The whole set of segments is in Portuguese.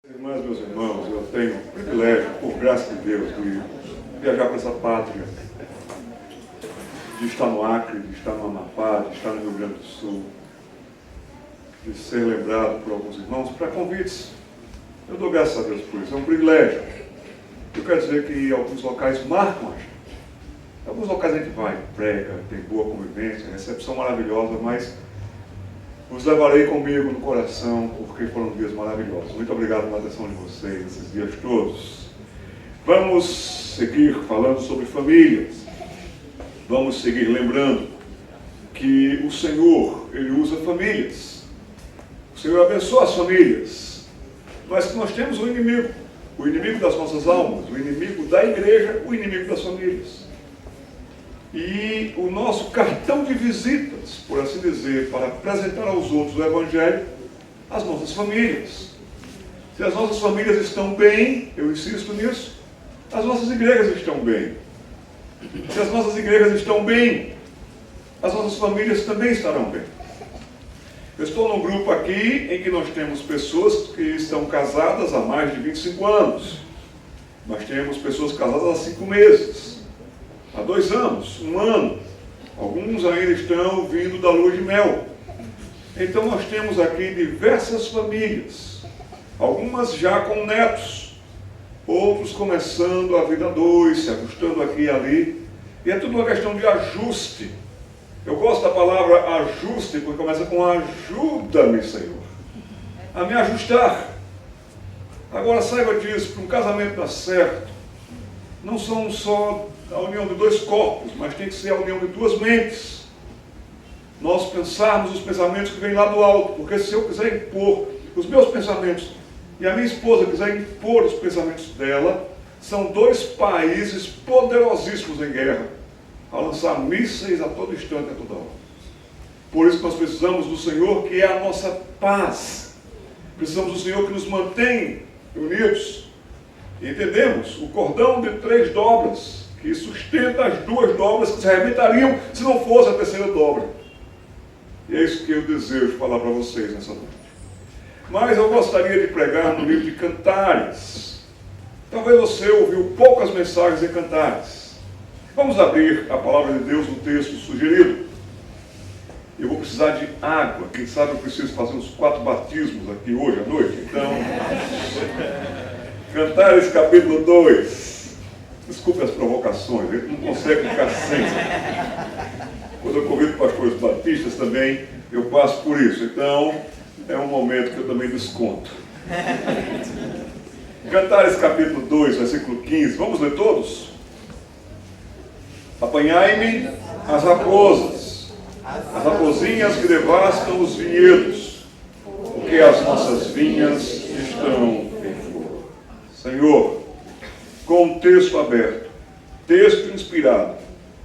Irmãs, meus irmãos, eu tenho o privilégio, por graça de Deus, de viajar para essa pátria, de estar no Acre, de estar no Amapá, de estar no Rio Grande do Sul, de ser lembrado por alguns irmãos para convites. Eu dou graças a Deus por isso, é um privilégio. Eu quero dizer que alguns locais marcam a gente. Em alguns locais a gente vai, prega, tem boa convivência, recepção maravilhosa, mas os levarei comigo no coração, porque foram dias maravilhosos. Muito obrigado pela atenção de vocês esses dias todos. Vamos seguir falando sobre famílias. Vamos seguir lembrando que o Senhor, Ele usa famílias. O Senhor abençoa as famílias. Mas que nós temos um inimigo. O inimigo das nossas almas, o inimigo da igreja, o inimigo das famílias. E o nosso cartão de visitas, por assim dizer, para apresentar aos outros o Evangelho, as nossas famílias. Se as nossas famílias estão bem, eu insisto nisso, as nossas igrejas estão bem. Se as nossas igrejas estão bem, as nossas famílias também estarão bem. Eu estou num grupo aqui em que nós temos pessoas que estão casadas há mais de 25 anos. Nós temos pessoas casadas há 5 meses. Há 2 anos, 1 ano, alguns ainda estão vindo da lua de mel. Então nós temos aqui diversas famílias, algumas já com netos, outros começando a vida a 2, se ajustando aqui e ali, e é tudo uma questão de ajuste. Eu gosto da palavra ajuste, porque começa com ajuda-me, Senhor, a me ajustar. Agora saiba disso, para um casamento dar certo, não são só a união de 2 corpos, mas tem que ser a união de 2 mentes. Nós pensarmos os pensamentos que vêm lá do alto, porque se eu quiser impor os meus pensamentos e a minha esposa quiser impor os pensamentos dela, são 2 países poderosíssimos em guerra, a lançar mísseis a todo instante, a toda hora. Por isso nós precisamos do Senhor, que é a nossa paz. Precisamos do Senhor que nos mantém unidos. E entendemos o cordão de 3 dobras, que sustenta as 2 dobras que se arrebentariam se não fosse a 3ª dobra. E é isso que eu desejo falar para vocês nessa noite. Mas eu gostaria de pregar no livro de Cantares. Talvez você ouviu poucas mensagens em Cantares. Vamos abrir a palavra de Deus no texto sugerido. Eu vou precisar de água. Quem sabe eu preciso fazer uns 4 batismos aqui hoje à noite. Então, Cantares capítulo 2. Desculpe as provocações, a gente não consegue ficar sem. Quando eu convido pastores batistas também, eu passo por isso. Então, é um momento que eu também desconto. Cantares capítulo 2, versículo 15. Vamos ler todos? Apanhai-me as raposas, as raposinhas que devastam os vinhedos, porque as nossas vinhas estão em flor. Senhor, com o texto aberto, texto inspirado,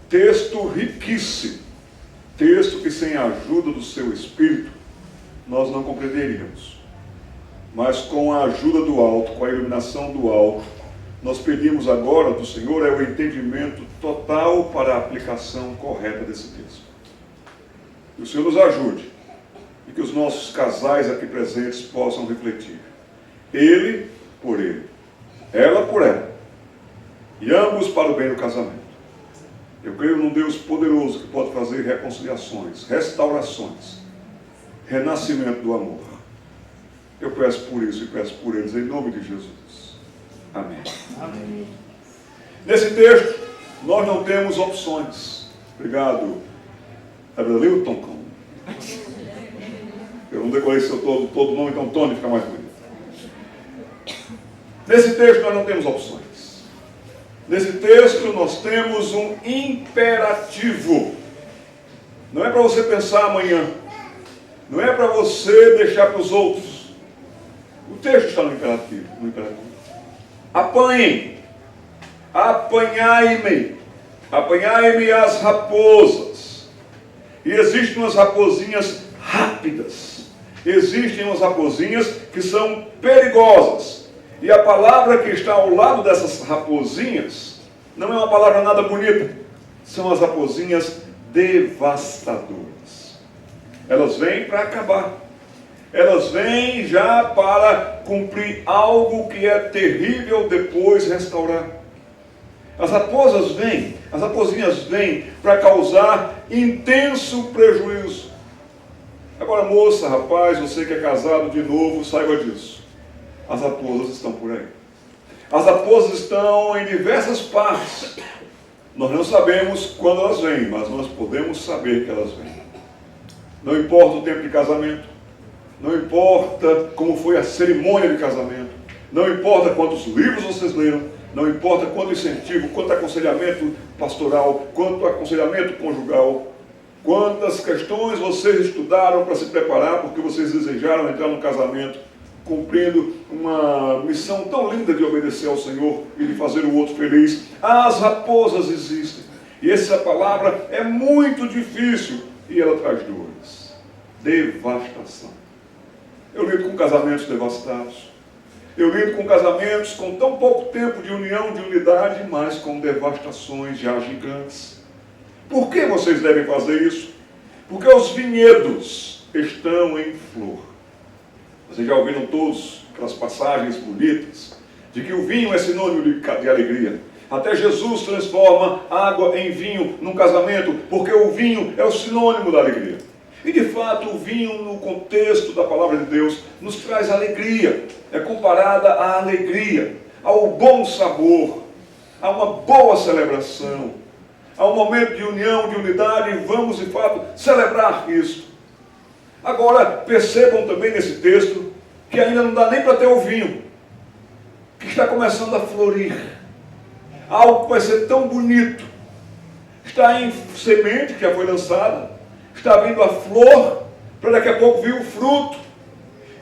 texto riquíssimo, texto que sem a ajuda do seu Espírito nós não compreenderíamos. Mas com a ajuda do alto, com a iluminação do alto, nós pedimos agora do Senhor o entendimento total para a aplicação correta desse texto. Que o Senhor nos ajude e que os nossos casais aqui presentes possam refletir. Ele por ele, ela por ela, e ambos para o bem do casamento. Eu creio num Deus poderoso que pode fazer reconciliações, restaurações, renascimento do amor. Eu peço por isso e peço por eles, em nome de Jesus. Amém. Amém. Nesse texto, nós não temos opções. Obrigado, Abelilton. Eu não decorei seu todo nome, então Tony fica mais bonito. Nesse texto, nós não temos opções. Nesse texto nós temos um imperativo. Não é para você pensar amanhã. Não é para você deixar para os outros. O texto está no imperativo. Apanhem. Apanhai-me. Apanhai-me as raposas. E existem umas raposinhas rápidas. Existem umas raposinhas que são perigosas. E a palavra que está ao lado dessas raposinhas não é uma palavra nada bonita. São as raposinhas devastadoras. Elas vêm para acabar. Elas vêm já para cumprir algo que é terrível depois restaurar. As raposinhas vêm para causar intenso prejuízo. Agora, moça, rapaz, você que é casado de novo, saiba disso. As raposas estão por aí. As raposas estão em diversas partes. Nós não sabemos quando elas vêm, mas nós podemos saber que elas vêm. Não importa o tempo de casamento, não importa como foi a cerimônia de casamento, não importa quantos livros vocês leram, não importa quanto incentivo, quanto aconselhamento pastoral, quanto aconselhamento conjugal, quantas questões vocês estudaram para se preparar porque vocês desejaram entrar no casamento, cumprindo uma missão tão linda de obedecer ao Senhor e de fazer o outro feliz. As raposas existem. E essa palavra é muito difícil e ela traz dores. Devastação. Eu lido com casamentos devastados. Eu lido com casamentos com tão pouco tempo de união, de unidade, mas com devastações já gigantes. Por que vocês devem fazer isso? Porque os vinhedos estão em flor. Vocês já ouviram todos aquelas passagens bonitas de que o vinho é sinônimo de alegria. Até Jesus transforma água em vinho num casamento, porque o vinho é o sinônimo da alegria. E de fato o vinho, no contexto da palavra de Deus, nos traz alegria. É comparada à alegria, ao bom sabor, a uma boa celebração, a um momento de união, de unidade, e vamos de fato celebrar isso. Agora, percebam também nesse texto que ainda não dá nem para ter o vinho, que está começando a florir. Algo que vai ser tão bonito. Está em semente, que já foi lançada, está vindo a flor, para daqui a pouco vir o fruto.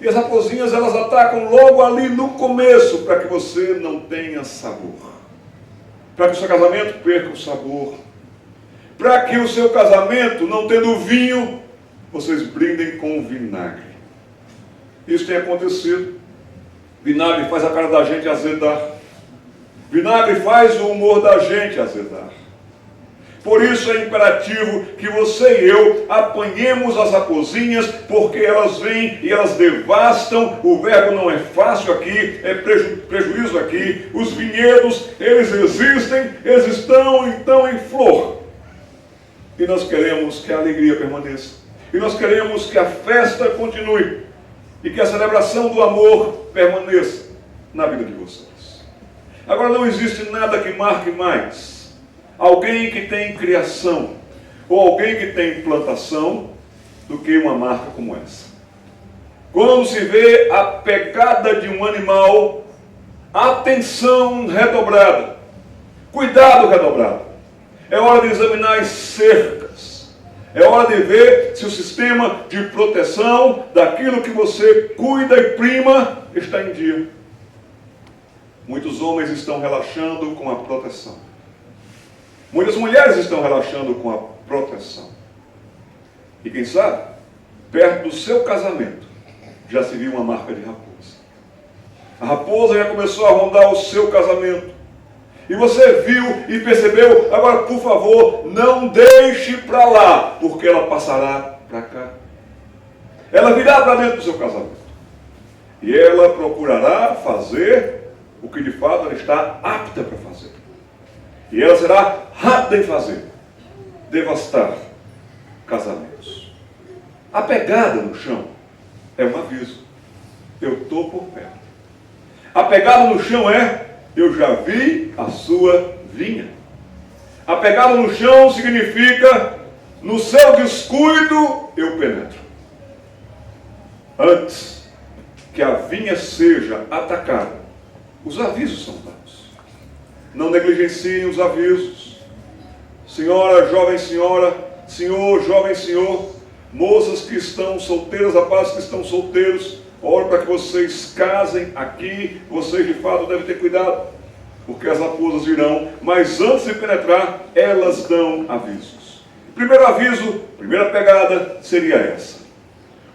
E as raposinhas, elas atacam logo ali no começo, para que você não tenha sabor. Para que o seu casamento perca o sabor. Para que o seu casamento, não tendo vinho, vocês brindem com vinagre. Isso tem acontecido. Vinagre faz a cara da gente azedar. Vinagre faz o humor da gente azedar. Por isso é imperativo que você e eu apanhemos as raposinhas, porque elas vêm e elas devastam. O verbo não é fácil aqui, é prejuízo aqui. Os vinhedos, eles existem, eles estão então em flor. E nós queremos que a alegria permaneça. E nós queremos que a festa continue. E que a celebração do amor permaneça na vida de vocês. Agora, não existe nada que marque mais alguém que tem criação ou alguém que tem plantação do que uma marca como essa. Quando se vê a pegada de um animal, atenção redobrada, cuidado redobrado. É hora de examinar as cercas. É hora de ver se o sistema de proteção daquilo que você cuida e prima está em dia. Muitos homens estão relaxando com a proteção. Muitas mulheres estão relaxando com a proteção. E quem sabe, perto do seu casamento, já se viu uma marca de raposa. A raposa já começou a rondar o seu casamento. E você viu e percebeu, agora por favor, não deixe para lá, porque ela passará para cá. Ela virá para dentro do seu casamento. E ela procurará fazer o que de fato ela está apta para fazer. E ela será rápida em fazer. Devastar casamentos. A pegada no chão é um aviso. Eu estou por perto. A pegada no chão é: eu já vi a sua vinha. A pegada no chão significa: no seu descuido eu penetro. Antes que a vinha seja atacada, os avisos são dados. Não negligenciem os avisos. Senhora, senhor, jovem senhor, moças que estão solteiras, rapazes que estão solteiros, oro para que vocês casem aqui. Vocês de fato devem ter cuidado, porque as raposas virão, mas antes de penetrar, elas dão avisos. Primeiro aviso, primeira pegada seria essa.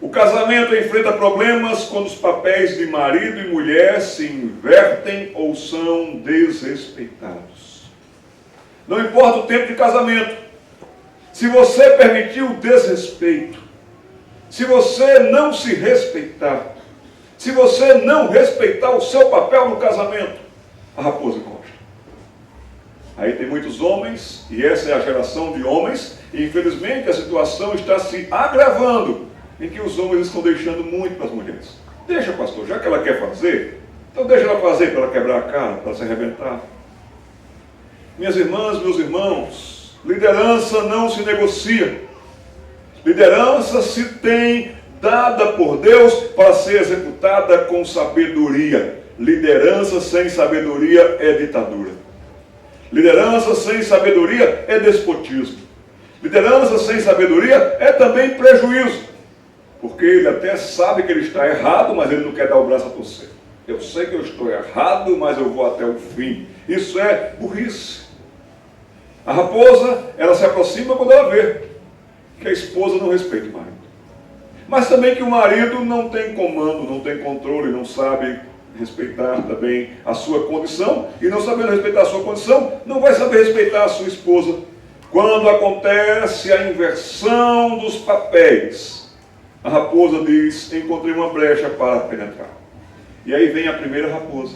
O casamento enfrenta problemas quando os papéis de marido e mulher se invertem ou são desrespeitados. Não importa o tempo de casamento, se você permitir o desrespeito, se você não se respeitar, se você não respeitar o seu papel no casamento, a raposa encosta. Aí tem muitos homens, e essa é a geração de homens, e infelizmente a situação está se agravando, em que os homens estão deixando muito para as mulheres. Deixa, pastor, já que ela quer fazer, então deixa ela fazer para ela quebrar a cara, para se arrebentar. Minhas irmãs, meus irmãos, liderança não se negocia. Liderança se tem dada por Deus para ser executada com sabedoria. Liderança sem sabedoria é ditadura. Liderança sem sabedoria é despotismo. Liderança sem sabedoria é também prejuízo. Porque ele até sabe que ele está errado, mas ele não quer dar o braço a torcer. Eu sei que eu estou errado, mas eu vou até o fim. Isso é burrice. A raposa, ela se aproxima quando ela vê que a esposa não respeita o marido. Mas também que o marido não tem comando, não tem controle, não sabe respeitar também a sua condição, e não sabendo respeitar a sua condição, não vai saber respeitar a sua esposa. Quando acontece a inversão dos papéis, a raposa diz: encontrei uma brecha para penetrar. E aí vem a primeira raposa,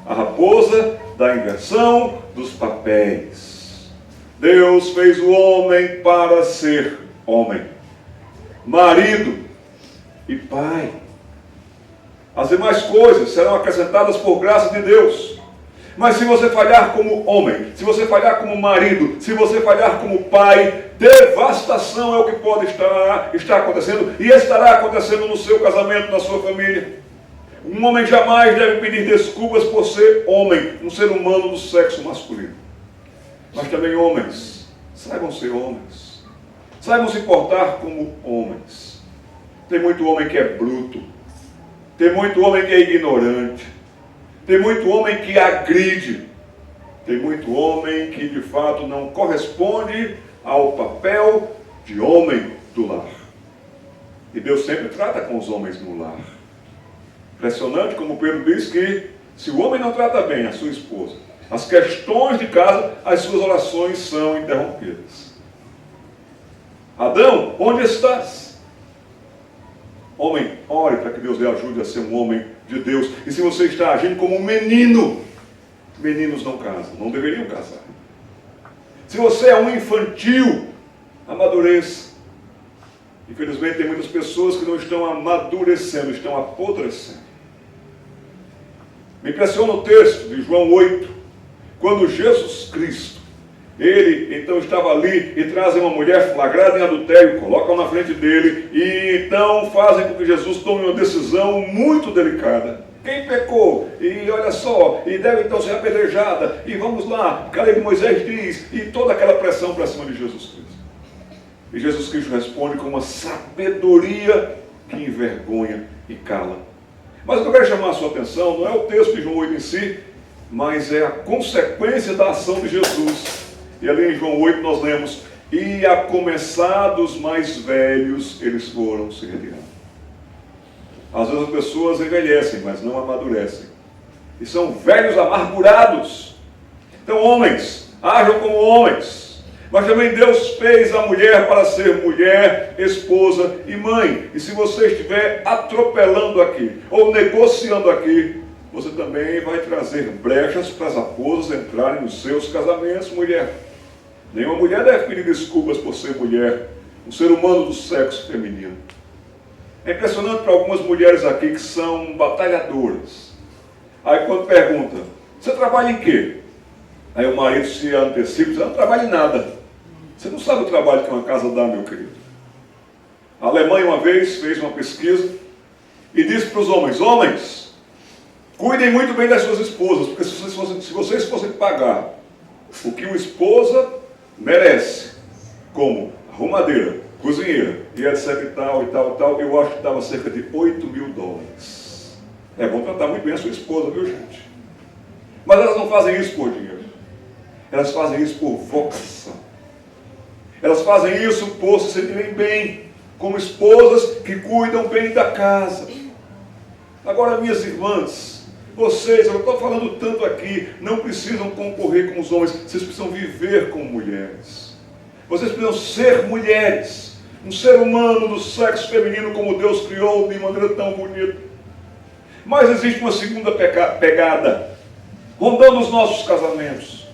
a raposa da inversão dos papéis. Deus fez o homem para ser homem, marido e pai. As demais coisas serão acrescentadas por graça de Deus. Mas se você falhar como homem, se você falhar como marido, se você falhar como pai, devastação é o que pode estar acontecendo e estará acontecendo no seu casamento, na sua família. Um homem jamais deve pedir desculpas por ser homem, um ser humano do sexo masculino. Mas também homens, saibam ser homens. Saibam se portar como homens. Tem muito homem que é bruto. Tem muito homem que é ignorante. Tem muito homem que agride. Tem muito homem que de fato não corresponde ao papel de homem do lar. E Deus sempre trata com os homens no lar. Impressionante como Pedro diz que se o homem não trata bem a sua esposa, as questões de casa, as suas orações são interrompidas. Adão, onde estás? Homem, ore para que Deus lhe ajude a ser um homem de Deus. E se você está agindo como um menino, meninos não casam, não deveriam casar. Se você é um infantil, amadureça. Infelizmente tem muitas pessoas que não estão amadurecendo, estão apodrecendo. Me impressiona o texto de João 8, quando Jesus Cristo, ele então estava ali e trazem uma mulher flagrada em adultério, colocam na frente dele e então fazem com que Jesus tome uma decisão muito delicada. Quem pecou? E olha só, e deve então ser apedrejada, e vamos lá, porque a lei de Moisés diz, e toda aquela pressão para cima de Jesus Cristo. E Jesus Cristo responde com uma sabedoria que envergonha e cala. Mas o que eu quero chamar a sua atenção não é o texto de João 8 em si, mas é a consequência da ação de Jesus. E ali em João 8 nós lemos: e a começar dos mais velhos, eles foram se retirando. Às vezes as pessoas envelhecem, mas não amadurecem. E são velhos amargurados. Então, homens, ajam como homens. Mas também Deus fez a mulher para ser mulher, esposa e mãe. E se você estiver atropelando aqui, ou negociando aqui, você também vai trazer brechas para as raposas entrarem nos seus casamentos, mulher. Nenhuma mulher deve pedir desculpas por ser mulher, um ser humano do sexo feminino. É impressionante para algumas mulheres aqui que são batalhadoras. Aí quando pergunta, você trabalha em quê? Aí o marido se antecipa e diz, eu não trabalho em nada. Você não sabe o trabalho que uma casa dá, meu querido. A Alemanha uma vez fez uma pesquisa e disse para os homens, homens, cuidem muito bem das suas esposas, porque se vocês fossem pagar o que uma esposa merece, como arrumadeira, cozinheira, e etc e tal, eu acho que dava cerca de $8.000. É bom tratar muito bem a sua esposa, viu, gente? Mas elas não fazem isso por dinheiro. Elas fazem isso por vocação. Elas fazem isso por se sentirem bem, como esposas que cuidam bem da casa. Agora, minhas irmãs, vocês, eu estou falando tanto aqui, não precisam concorrer com os homens, vocês precisam viver como mulheres. Vocês precisam ser mulheres. um ser humano do sexo feminino como Deus criou de maneira tão bonita. Mas existe uma segunda pegada, rondando os nossos casamentos.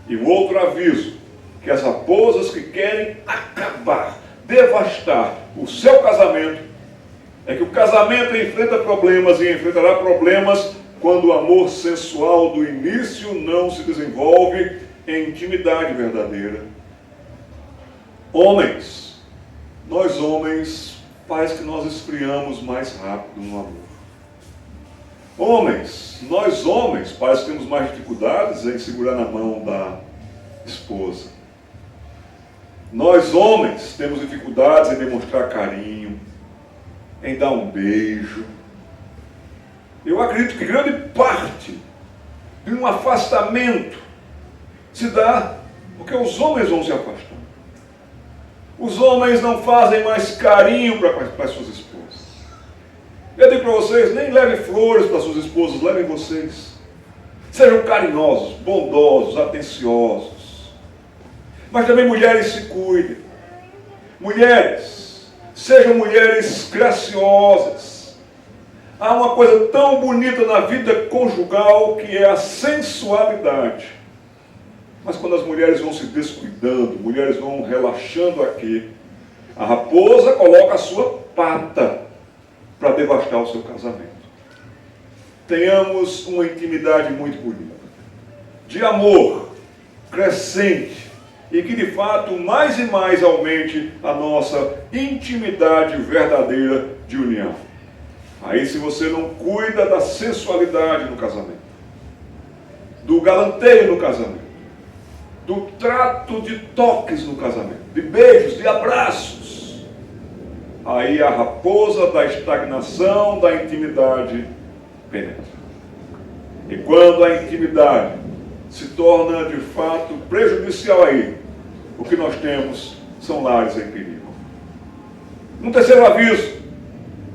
E um outro aviso, que as raposas que querem acabar, devastar o seu casamento, é que o casamento enfrenta problemas e enfrentará problemas quando o amor sensual do início não se desenvolve em intimidade verdadeira. Homens, nós homens, parece que nós esfriamos mais rápido no amor. Homens, nós homens, parece que temos mais dificuldades em segurar na mão da esposa. Nós homens temos dificuldades em demonstrar carinho, em dar um beijo. Eu acredito que grande parte de um afastamento se dá porque os homens vão se afastando. Os homens não fazem mais carinho para as suas esposas. Eu digo para vocês, nem levem flores para suas esposas, levem vocês. Sejam carinhosos, bondosos, atenciosos. Mas também mulheres se cuidem. Mulheres, sejam mulheres graciosas. Há uma coisa tão bonita na vida conjugal que é a sensualidade. Mas quando as mulheres vão se descuidando, mulheres vão relaxando aqui, a raposa coloca a sua pata para devastar o seu casamento. Tenhamos uma intimidade muito bonita, de amor crescente, e que de fato mais e mais aumente a nossa intimidade verdadeira de união. Aí, se você não cuida da sensualidade no casamento, do galanteio no casamento, do trato de toques no casamento, de beijos, de abraços, aí a raposa da estagnação, da intimidade penetra. E quando a intimidade se torna de fato prejudicial aí, o que nós temos são lares em perigo. Um terceiro aviso,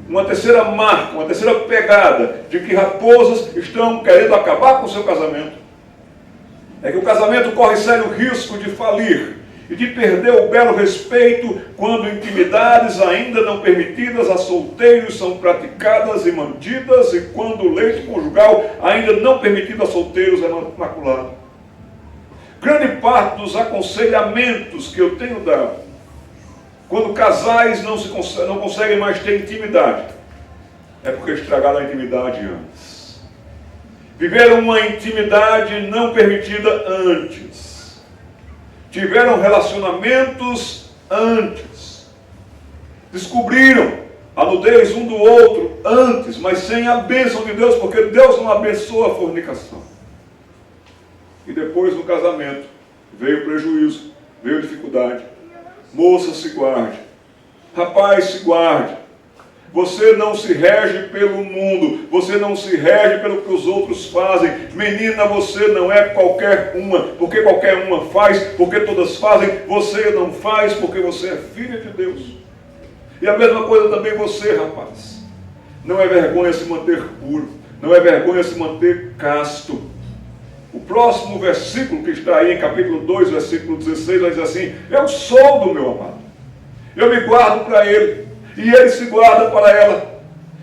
uma terceira marca, uma terceira pegada de que raposas estão querendo acabar com o seu casamento, é que o casamento corre sério risco de falir e de perder o belo respeito quando intimidades ainda não permitidas a solteiros são praticadas e mantidas, e quando o leito conjugal ainda não permitido a solteiros é maculado. Grande parte dos aconselhamentos que eu tenho dado, quando casais não conseguem mais ter intimidade, é porque estragaram a intimidade antes. Viveram uma intimidade não permitida antes. Tiveram relacionamentos antes. Descobriram a nudez um do outro antes, mas sem a bênção de Deus, porque Deus não abençoa a fornicação. E depois no casamento veio prejuízo, veio dificuldade. Moça, se guarde. Rapaz, se guarde. Você não se rege pelo mundo, você não se rege pelo que os outros fazem. Menina, você não é qualquer uma, porque qualquer uma faz, porque todas fazem, você não faz, porque você é filha de Deus. E a mesma coisa também você, rapaz. Não é vergonha se manter puro, não é vergonha se manter casto. O próximo versículo que está aí em capítulo 2, versículo 16, vai dizer assim: eu sou do meu amado, eu me guardo para ele, e ele se guarda para ela.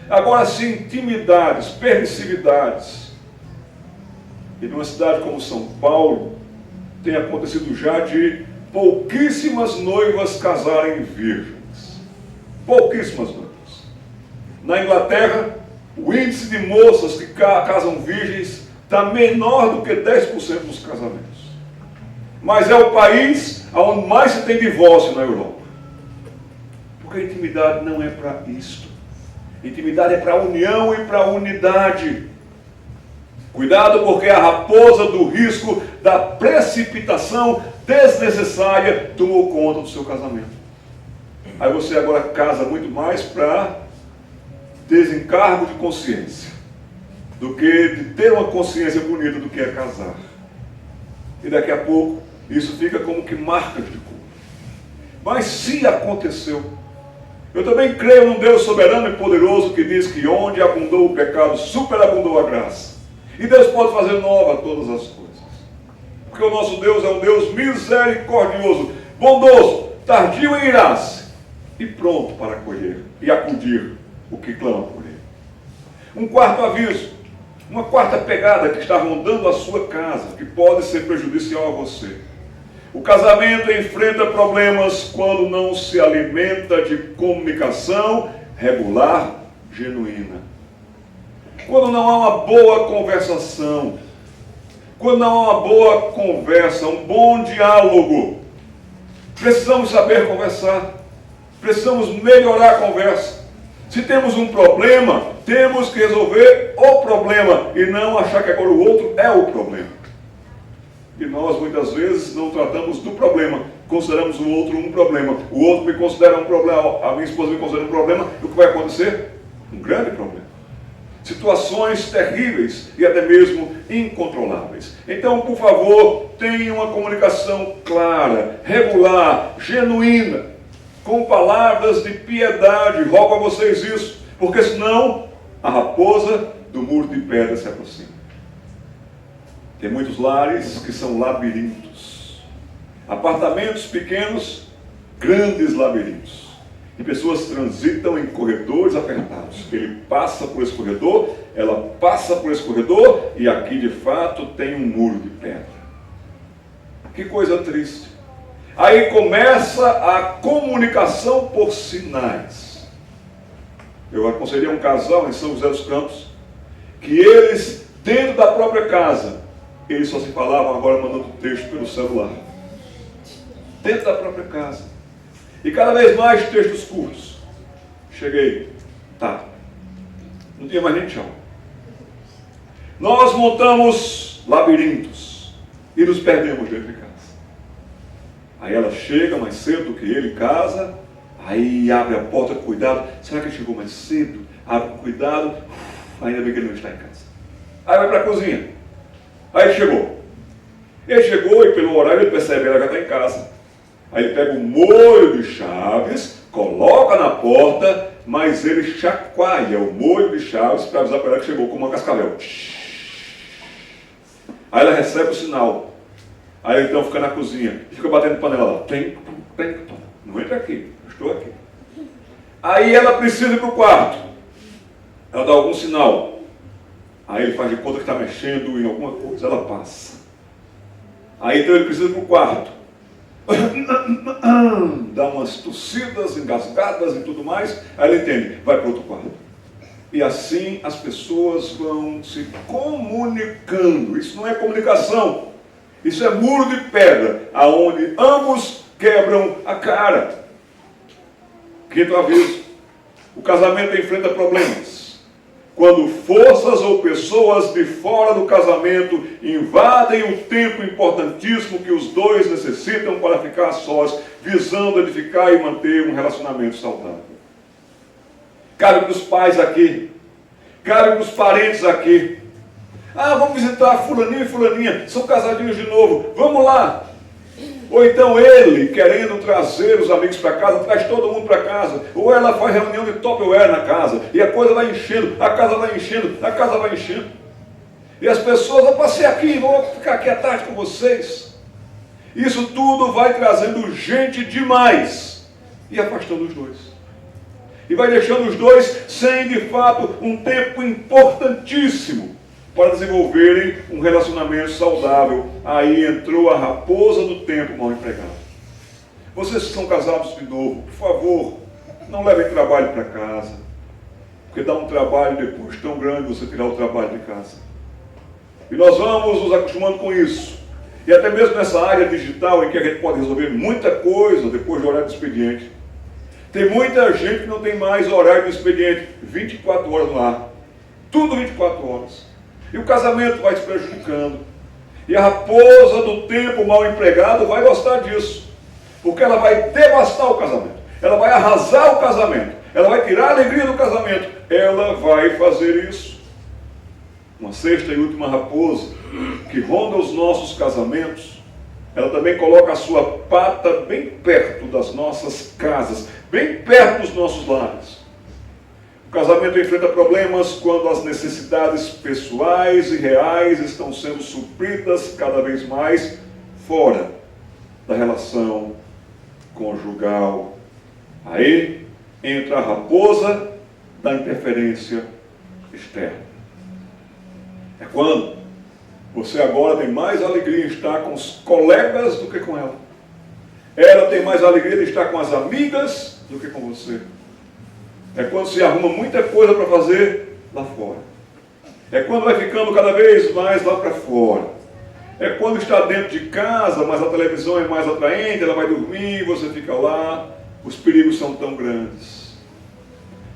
Agora sim, intimidades, permissividades. E numa cidade como São Paulo, tem acontecido já de pouquíssimas noivas casarem virgens. Pouquíssimas noivas. Na Inglaterra, o índice de moças que casam virgens está menor do que 10% dos casamentos. Mas é o país onde mais se tem divórcio na Europa. Porque a intimidade não é para isto. Intimidade é para a união e para a unidade. Cuidado, porque a raposa do risco da precipitação desnecessária tomou conta do seu casamento. Aí você agora casa muito mais para desencargo de consciência do que de ter uma consciência bonita do que é casar. E daqui a pouco isso fica como que marcas de culpa. Mas se aconteceu, eu também creio num Deus soberano e poderoso que diz que onde abundou o pecado, superabundou a graça. E Deus pode fazer nova todas as coisas. Porque o nosso Deus é um Deus misericordioso, bondoso, tardio em irar-se, e pronto para acolher e acudir o que clama por ele. Um quarto aviso, uma quarta pegada que está rondando a sua casa, que pode ser prejudicial a você. O casamento enfrenta problemas quando não se alimenta de comunicação regular, genuína. Quando não há uma boa conversação, quando não há uma boa conversa, um bom diálogo. Precisamos saber conversar, precisamos melhorar a conversa. Se temos um problema, temos que resolver o problema e não achar que agora o outro é o problema. E nós muitas vezes não tratamos do problema, consideramos o outro um problema. O outro me considera um problema, a minha esposa me considera um problema, e o que vai acontecer? Um grande problema. Situações terríveis e até mesmo incontroláveis. Então, por favor, tenha uma comunicação clara, regular, genuína, com palavras de piedade. Rogo a vocês isso, porque senão a raposa do muro de pedra se aproxima. Tem muitos lares que são labirintos. Apartamentos pequenos, grandes labirintos. E pessoas transitam em corredores apertados. Ele passa por esse corredor, ela passa por esse corredor, e aqui de fato tem um muro de pedra. Que coisa triste. Aí começa a comunicação por sinais. Eu aconselhei um casal em São José dos Campos, que eles, dentro da própria casa, eles só se falavam agora mandando texto pelo celular. Dentro da própria casa. E cada vez mais textos curtos. Cheguei. Tá. Não tinha mais nem tchau. Nós montamos labirintos e nos perdemos dentro de casa. Aí ela chega mais cedo do que ele em casa, aí abre a porta com cuidado. Será que ele chegou mais cedo? Abre com cuidado. Ainda bem que ele não está em casa. Aí vai para a cozinha. Aí ele chegou. Ele chegou e pelo horário ele percebe que ela já está em casa. Aí ele pega o molho de chaves, coloca na porta, mas ele chacoalha o molho de chaves para avisar para ela que chegou com uma cascavel. Aí ela recebe o sinal. Aí ele então fica na cozinha e fica batendo panela lá. Tem, não entra aqui, eu estou aqui. Aí ela precisa ir para o quarto. Ela dá algum sinal. Aí ele faz de conta que está mexendo em alguma coisa, ela passa. Aí então ele precisa ir para o quarto. Dá umas tossidas, engasgadas e tudo mais. Aí ele entende, vai para outro quarto. E assim as pessoas vão se comunicando. Isso não é comunicação. Isso é muro de pedra, aonde ambos quebram a cara. Quinto aviso. O casamento enfrenta problemas quando forças ou pessoas de fora do casamento invadem o tempo importantíssimo que os dois necessitam para ficar sós, visando edificar e manter um relacionamento saudável. Cabe para os pais aqui, cabe para os parentes aqui. Ah, vamos visitar fulaninho e fulaninha, são casadinhos de novo, vamos lá. Ou então ele, querendo trazer os amigos para casa, traz todo mundo para casa. Ou ela faz reunião de Tupperware na casa. E a coisa vai enchendo, a casa vai enchendo, a casa vai enchendo. E as pessoas, eu passei aqui, vou ficar aqui à tarde com vocês. Isso tudo vai trazendo gente demais e afastando os dois. E vai deixando os dois sem, de fato, um tempo importantíssimo para desenvolverem um relacionamento saudável. Aí entrou a raposa do tempo mal empregado. Vocês que são casados de novo, por favor, não levem trabalho para casa, porque dá um trabalho depois tão grande você tirar o trabalho de casa. E nós vamos nos acostumando com isso. E até mesmo nessa área digital em que a gente pode resolver muita coisa depois do horário do expediente. Tem muita gente que não tem mais horário do expediente, 24 horas no ar. Tudo 24 horas. E o casamento vai se prejudicando. E a raposa do tempo mal empregado vai gostar disso. Porque ela vai devastar o casamento. Ela vai arrasar o casamento. Ela vai tirar a alegria do casamento. Ela vai fazer isso. Uma sexta e última raposa que ronda os nossos casamentos. Ela também coloca a sua pata bem perto das nossas casas. Bem perto dos nossos lares. O casamento enfrenta problemas quando as necessidades pessoais e reais estão sendo supridas cada vez mais fora da relação conjugal Aí entra a raposa da interferência externa. É quando você agora tem mais alegria em estar com os colegas do que com ela. Ela tem mais alegria de estar com as amigas do que com você. É quando se arruma muita coisa para fazer lá fora. É quando vai ficando cada vez mais lá para fora. É quando está dentro de casa, mas a televisão é mais atraente, ela vai dormir, você fica lá. Os perigos são tão grandes.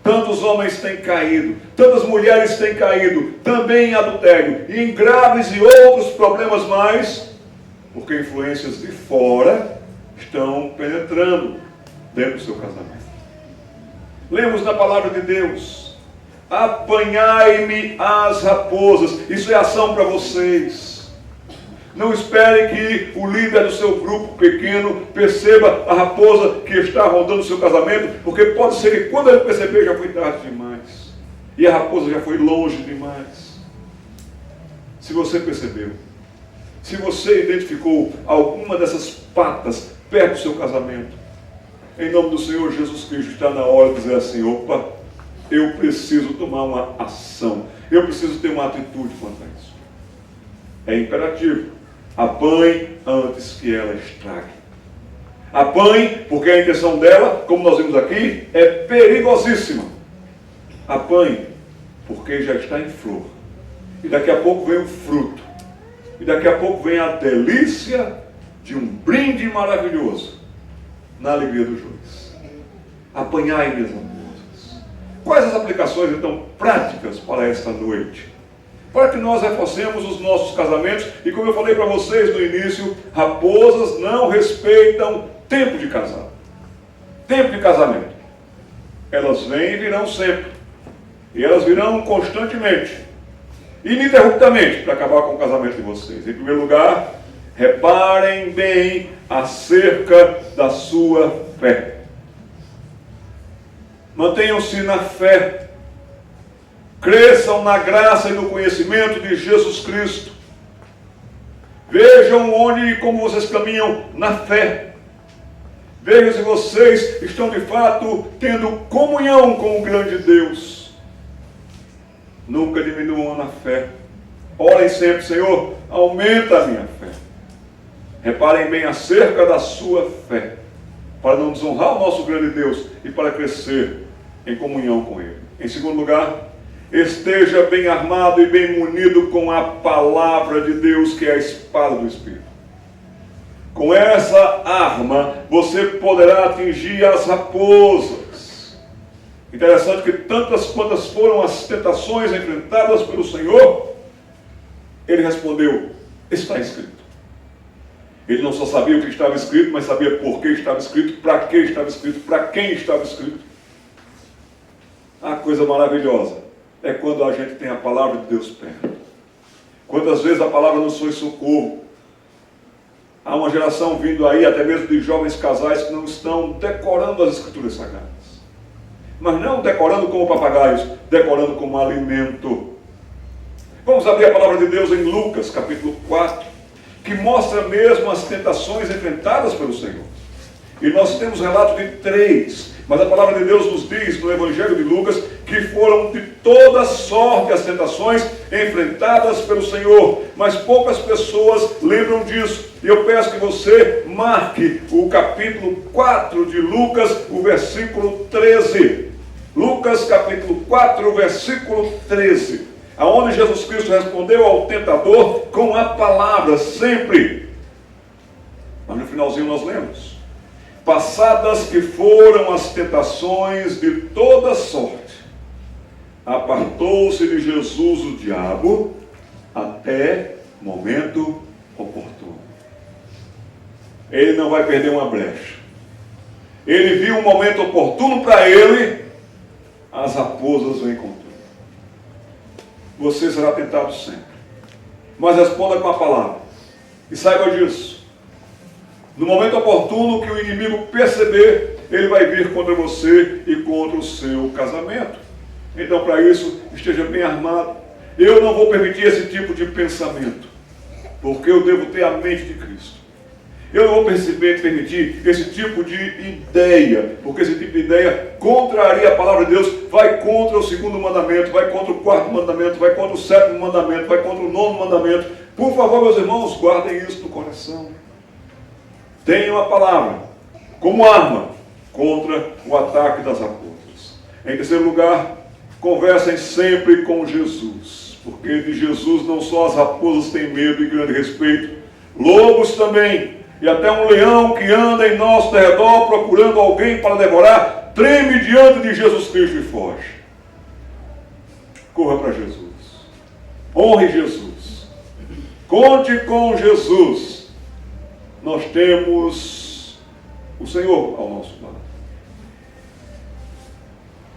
Tantos homens têm caído, tantas mulheres têm caído, também em adultério, e em graves e outros problemas mais, porque influências de fora estão penetrando dentro do seu casamento. Lemos na palavra de Deus: apanhai-me as raposas. Isso é ação para vocês. Não espere que o líder do seu grupo pequeno perceba a raposa que está rondando o seu casamento, porque pode ser que quando ele perceber já foi tarde demais. E a raposa já foi longe demais. Se você percebeu, se você identificou alguma dessas patas perto do seu casamento, em nome do Senhor Jesus Cristo, está na hora de dizer assim: opa, eu preciso tomar uma ação, eu preciso ter uma atitude quanto a isso. É imperativo. Apanhe antes que ela estrague. Apanhe, porque a intenção dela, como nós vimos aqui, é perigosíssima. Apanhe, porque já está em flor. E daqui a pouco vem o fruto. E daqui a pouco vem a delícia de um brinde maravilhoso na alegria dos juízes. Apanhai, minhas raposas. Quais as aplicações, então, práticas para esta noite? Para que nós reforcemos os nossos casamentos, e como eu falei para vocês no início, raposas não respeitam tempo de casado, tempo de casamento. Elas vêm e virão sempre, e elas virão constantemente, ininterruptamente, para acabar com o casamento de vocês. Em primeiro lugar, reparem bem acerca da sua fé. Mantenham-se na fé. Cresçam na graça e no conhecimento de Jesus Cristo. Vejam onde e como vocês caminham na fé. Vejam se vocês estão de fato tendo comunhão com o grande Deus. Nunca diminuam na fé. Orem sempre: Senhor, aumenta a minha fé. Reparem bem acerca da sua fé, para não desonrar o nosso grande Deus e para crescer em comunhão com Ele. Em segundo lugar, esteja bem armado e bem munido com a palavra de Deus, que é a espada do Espírito. Com essa arma, você poderá atingir as raposas. Interessante que tantas quantas foram as tentações enfrentadas pelo Senhor, ele respondeu: está escrito. Ele não só sabia o que estava escrito, mas sabia por que estava escrito, para que estava escrito, para quem estava escrito. A coisa maravilhosa é quando a gente tem a palavra de Deus perto. Quantas vezes a palavra nos foi socorro. Há uma geração vindo aí, até mesmo de jovens casais, que não estão decorando as Escrituras Sagradas. Mas não decorando como papagaios, decorando como alimento. Vamos abrir a palavra de Deus em Lucas, capítulo 4, que mostra mesmo as tentações enfrentadas pelo Senhor. E nós temos relato de 3, mas a palavra de Deus nos diz no Evangelho de Lucas que foram de toda sorte as tentações enfrentadas pelo Senhor, mas poucas pessoas lembram disso. E eu peço que você marque o capítulo 4 de Lucas, o versículo 13. Lucas capítulo 4, versículo 13, aonde Jesus Cristo respondeu ao tentador com a palavra, sempre. Mas no finalzinho nós lemos: passadas que foram as tentações de toda sorte, apartou-se de Jesus o diabo até momento oportuno. Ele não vai perder uma brecha. Ele viu um momento oportuno para ele, as raposas o encontraram. Você será tentado sempre, mas responda com a palavra. E saiba disso: no momento oportuno que o inimigo perceber, ele vai vir contra você e contra o seu casamento. Então, para isso, esteja bem armado. Eu não vou permitir esse tipo de pensamento, porque eu devo ter a mente de Cristo. Eu não vou permitir esse tipo de ideia, porque esse tipo de ideia contraria a palavra de Deus, vai contra o segundo mandamento, vai contra o quarto mandamento, vai contra o sétimo mandamento, vai contra o nono mandamento. Por favor, meus irmãos, guardem isso no coração. Tenham a palavra como arma contra o ataque das raposas. Em terceiro lugar, conversem sempre com Jesus, porque de Jesus não só as raposas têm medo e grande respeito, lobos também. E até um leão que anda em nosso derredor procurando alguém para devorar, treme diante de Jesus Cristo e foge. Corra para Jesus. Honre Jesus. Conte com Jesus. Nós temos o Senhor ao nosso lado.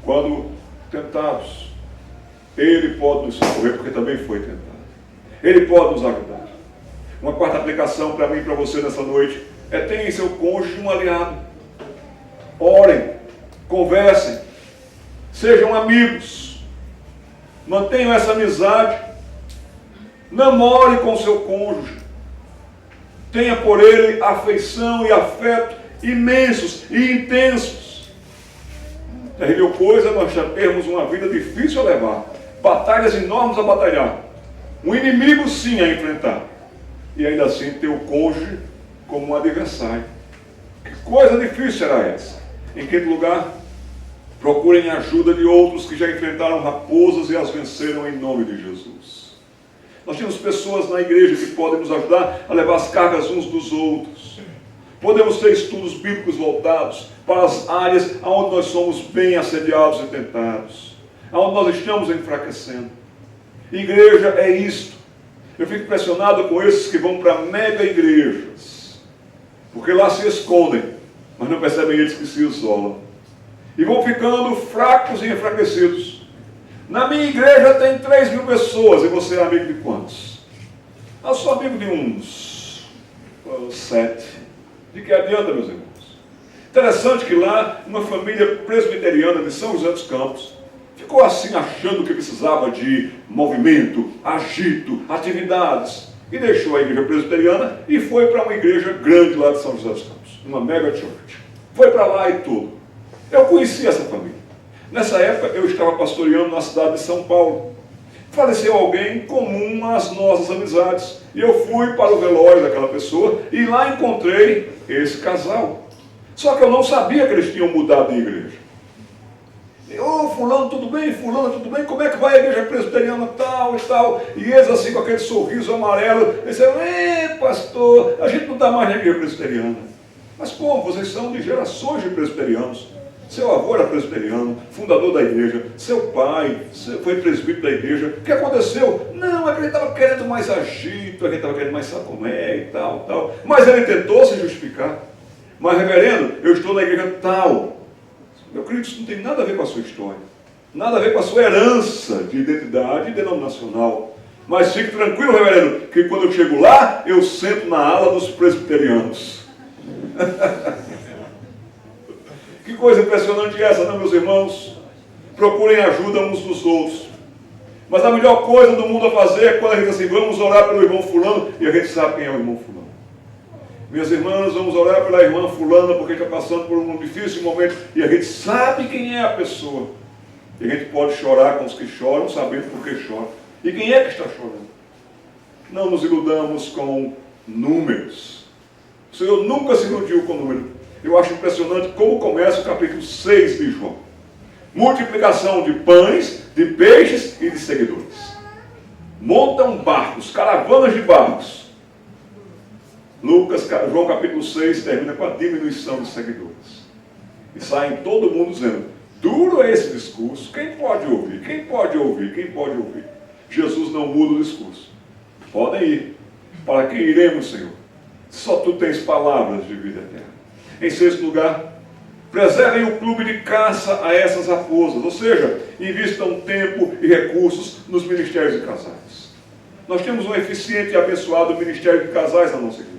Quando tentados, Ele pode nos socorrer, porque também foi tentado. Ele pode nos ajudar. Uma quarta aplicação para mim e para você nessa noite é: tenha em seu cônjuge um aliado. Orem, conversem, sejam amigos, mantenham essa amizade, namore com seu cônjuge, tenha por ele afeição e afeto imensos e intensos. Terrível coisa nós já termos uma vida difícil a levar, batalhas enormes a batalhar, um inimigo sim a enfrentar, e ainda assim ter o cônjuge como um adversário. Que coisa difícil será essa? Em quinto lugar, procurem a ajuda de outros que já enfrentaram raposas e as venceram em nome de Jesus. Nós temos pessoas na igreja que podem nos ajudar a levar as cargas uns dos outros. Podemos ter estudos bíblicos voltados para as áreas onde nós somos bem assediados e tentados, onde nós estamos enfraquecendo. Igreja é isto. Eu fico impressionado com esses que vão para mega igrejas, porque lá se escondem, mas não percebem eles que se isolam, e vão ficando fracos e enfraquecidos. Na minha igreja tem 3.000 pessoas, e você é amigo de quantos? Eu sou amigo de uns 7. De que adianta, meus irmãos? Interessante que lá, uma família presbiteriana de São José dos Campos ficou assim achando que precisava de movimento, agito, atividades, e deixou a igreja presbiteriana e foi para uma igreja grande lá de São José dos Campos, uma mega church. Foi para lá e tudo. Eu conheci essa família. Nessa época eu estava pastoreando na cidade de São Paulo. Faleceu alguém comum às nossas amizades, e eu fui para o velório daquela pessoa e lá encontrei esse casal. Só que eu não sabia que eles tinham mudado de igreja. Ô, fulano, tudo bem? Fulano, tudo bem? Como é que vai a igreja presbiteriana tal e tal? E eles assim com aquele sorriso amarelo, eles disseram: pastor, a gente não está mais na igreja presbiteriana. Mas como? Vocês são de gerações de presbiterianos. Seu avô era presbiteriano, fundador da igreja, seu pai foi presbítero da igreja. O que aconteceu? Não, é que ele estava querendo mais agito, é que ele estava querendo mais sacomé e tal, tal. Mas ele tentou se justificar. Mas, reverendo, eu estou na igreja tal. Meu querido, isso não tem nada a ver com a sua história, nada a ver com a sua herança de identidade denominacional. Mas fique tranquilo, reverendo, que quando eu chego lá, eu sento na ala dos presbiterianos. Que coisa impressionante essa, não, meus irmãos? Procurem ajuda uns dos outros. Mas a melhor coisa do mundo a fazer é quando a gente diz assim: vamos orar pelo irmão fulano, e a gente sabe quem é o irmão fulano. Minhas irmãs, vamos orar pela irmã fulana, porque está passando por um difícil momento, e a gente sabe quem é a pessoa. E a gente pode chorar com os que choram, sabendo por que choram. E quem é que está chorando? Não nos iludamos com números. O Senhor nunca se iludiu com número. Eu acho impressionante como começa o capítulo 6 de João. Multiplicação de pães, de peixes e de seguidores. Montam barcos, caravanas de barcos. João capítulo 6 termina com a diminuição de seguidores. E saem todo mundo dizendo: duro é esse discurso, quem pode ouvir? Quem pode ouvir? Quem pode ouvir? Jesus não muda o discurso. Podem ir. Para que iremos, Senhor? Só Tu tens palavras de vida eterna. Em sexto lugar, preservem o clube de caça a essas raposas, ou seja, invistam tempo e recursos nos ministérios de casais. Nós temos um eficiente e abençoado ministério de casais na nossa igreja.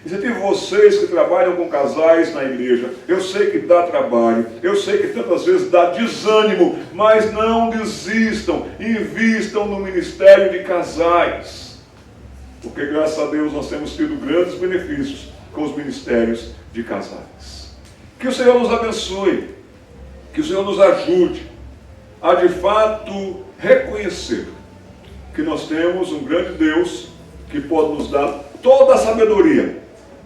Incentivo vocês que trabalham com casais na igreja. Eu sei que dá trabalho, eu sei que tantas vezes dá desânimo, mas não desistam, invistam no ministério de casais. Porque graças a Deus nós temos tido grandes benefícios com os ministérios de casais. Que o Senhor nos abençoe, que o Senhor nos ajude a de fato reconhecer que nós temos um grande Deus que pode nos dar toda a sabedoria,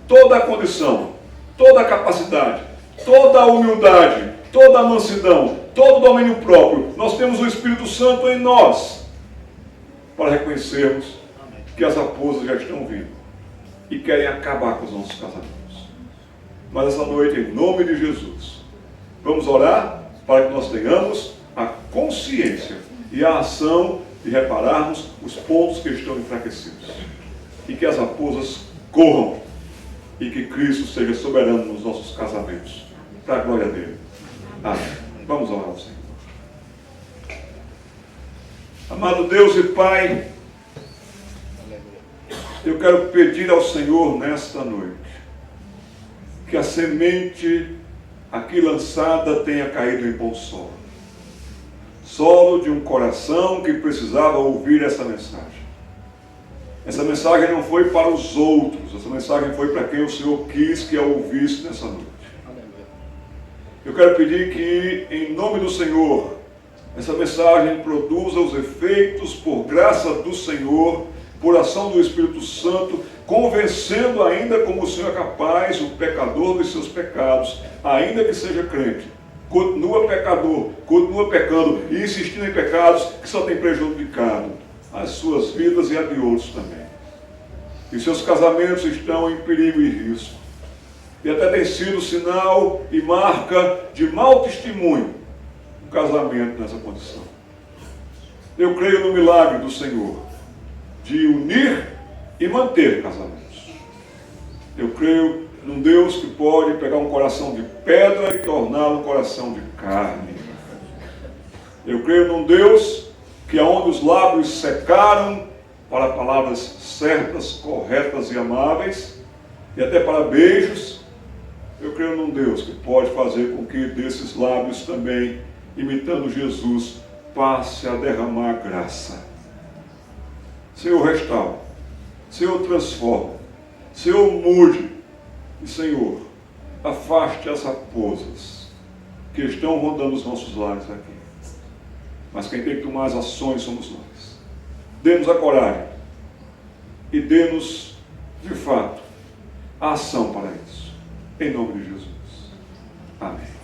toda a condição, toda a capacidade, toda a humildade, toda a mansidão, todo o domínio próprio. Nós temos o Espírito Santo em nós para reconhecermos que as raposas já estão vindo e querem acabar com os nossos casamentos. Mas essa noite, em nome de Jesus, vamos orar para que nós tenhamos a consciência e a ação de repararmos os pontos que estão enfraquecidos e que as raposas corram e que Cristo seja soberano nos nossos casamentos, para a glória dele. Amém. Vamos orar ao Senhor. Amado Deus e Pai, eu quero pedir ao Senhor nesta noite que a semente aqui lançada tenha caído em bom solo. Solo de um coração que precisava ouvir essa mensagem. Essa mensagem não foi para os outros, essa mensagem foi para quem o Senhor quis que a ouvisse nessa noite. Eu quero pedir que, em nome do Senhor, essa mensagem produza os efeitos por graça do Senhor, por ação do Espírito Santo, convencendo ainda como o Senhor é capaz o pecador dos seus pecados, ainda que seja crente. Continua pecador, continua pecando e insistindo em pecados que só tem prejudicado as suas vidas e a de outros também. E seus casamentos estão em perigo e risco. E até tem sido sinal e marca de mau testemunho um casamento nessa condição. Eu creio no milagre do Senhor de unir e manter casamentos. Eu creio num Deus que pode pegar um coração de pedra e torná-lo um coração de carne. Eu creio num Deus que aonde os lábios secaram para palavras certas, corretas e amáveis, e até para beijos, eu creio num Deus que pode fazer com que desses lábios também, imitando Jesus, passe a derramar graça. Senhor, restaura. Senhor, transforma. Senhor, mude. E Senhor, afaste as raposas que estão rondando os nossos lares aqui. Mas quem tem que tomar as ações somos nós. Dê-nos a coragem e dê-nos, de fato, a ação para isso. Em nome de Jesus. Amém.